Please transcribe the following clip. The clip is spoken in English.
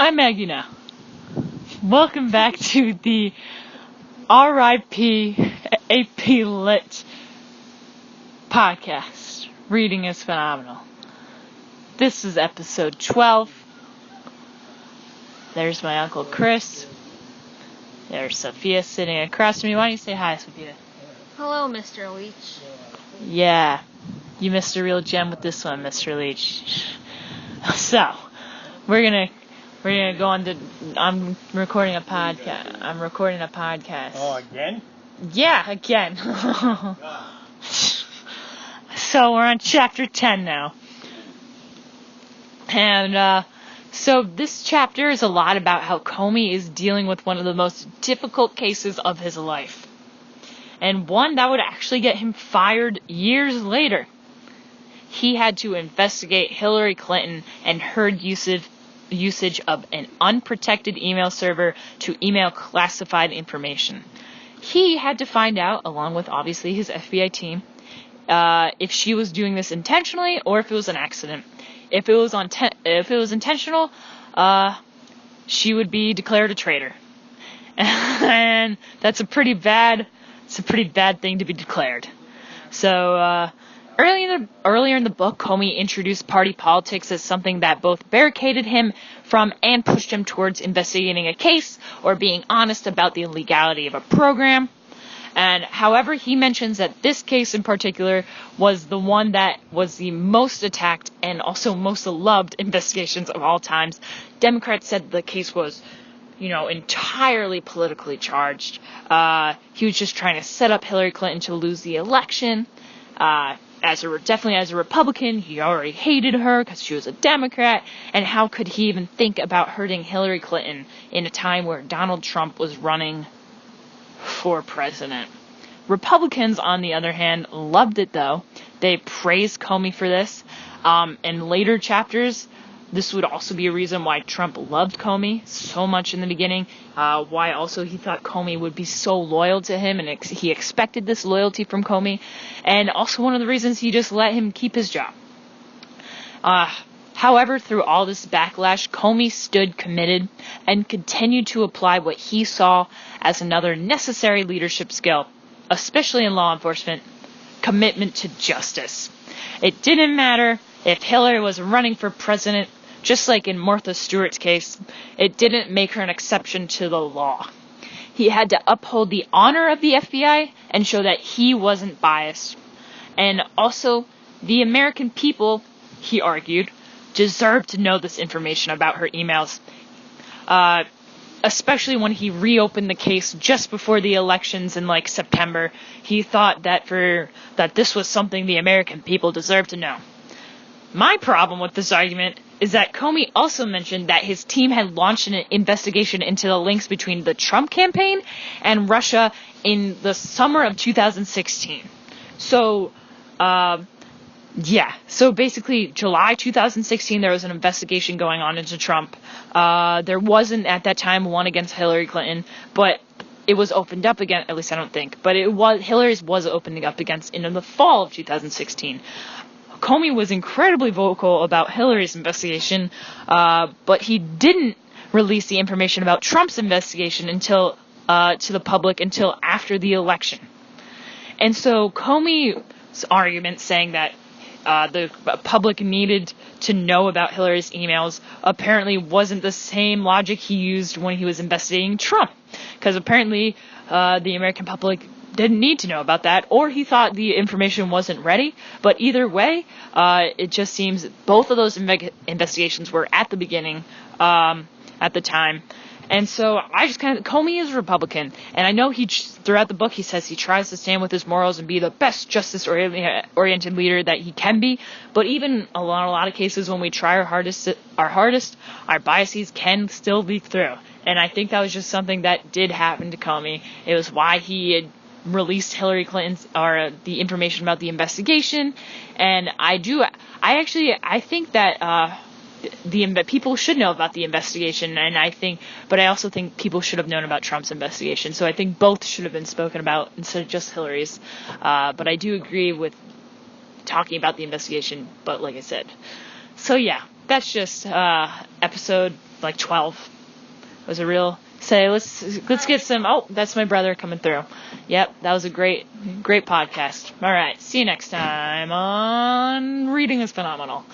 I'm Maggie now. Welcome back to the R.I.P. AP Lit podcast. Reading is phenomenal. This is episode 12. There's my Uncle Chris. There's Sophia sitting across from me. Why don't you say hi, Sophia? Hello, Mr. Leach. Yeah, you missed a real gem with this one, Mr. Leach. So, we're gonna go on to. I'm recording a podcast. Oh, again? Yeah, again. So we're on chapter 10 now. And so this chapter is a lot about how Comey is dealing with one of the most difficult cases of his life. And one that would actually get him fired years later. He had to investigate Hillary Clinton and her usage of an unprotected email server to email classified information. He had to find out, along with obviously his FBI team, if she was doing this intentionally or if it was an accident. If it was intentional, she would be declared a traitor, and that's a pretty bad thing to be declared. So earlier in the book, Comey introduced party politics as something that both barricaded him from and pushed him towards investigating a case or being honest about the illegality of a program. And however, he mentions that this case in particular was the one that was the most attacked and also most loved investigations of all times. Democrats said the case was, entirely politically charged. He was just trying to set up Hillary Clinton to lose the election. Definitely as a Republican, he already hated her because she was a Democrat. And how could he even think about hurting Hillary Clinton in a time where Donald Trump was running for president? Republicans, on the other hand, loved it, though. They praised Comey for this. In later chapters, this would also be a reason why Trump loved Comey so much in the beginning. Why also he thought Comey would be so loyal to him, and he expected this loyalty from Comey. And also one of the reasons he just let him keep his job. However, through all this backlash, Comey stood committed and continued to apply what he saw as another necessary leadership skill, especially in law enforcement: commitment to justice. It didn't matter if Hillary was running for president, just like in Martha Stewart's case. It didn't make her an exception to the law. He had to uphold the honor of the FBI and show that he wasn't biased. And also, the American people, he argued, deserve to know this information about her emails. Especially when he reopened the case just before the elections in September. He thought that this was something the American people deserved to know. My problem with this argument is that Comey also mentioned that his team had launched an investigation into the links between the Trump campaign and Russia in the summer of 2016. So basically, July 2016, there was an investigation going on into Trump. There wasn't, at that time, one against Hillary Clinton, but it was opened up again, at least I don't think, but Hillary's was opening up against in the fall of 2016. Comey was incredibly vocal about Hillary's investigation, but he didn't release the information about Trump's investigation to the public until after the election. And so Comey's argument saying that the public needed to know about Hillary's emails apparently wasn't the same logic he used when he was investigating Trump. Because apparently the American public didn't need to know about that, or he thought the information wasn't ready. But either way, it just seems both of those investigations were at the beginning, at the time. And so Comey is a Republican, and I know throughout the book he says he tries to stand with his morals and be the best justice-oriented leader that he can be. But even in a lot of cases, when we try our hardest, our biases can still leak through. And I think that was just something that did happen to Comey. It was why he had released Hillary Clinton's the information about the investigation. And I think that people should know about the investigation, but I also think people should have known about Trump's investigation. So I think both should have been spoken about instead of just Hillary's. But I do agree with talking about the investigation, but like I said. So yeah, that's just episode 12. It was a real say. Let's get some. Oh, that's my brother coming through. Yep, that was a great podcast. All right, see you next time on Reading is Phenomenal.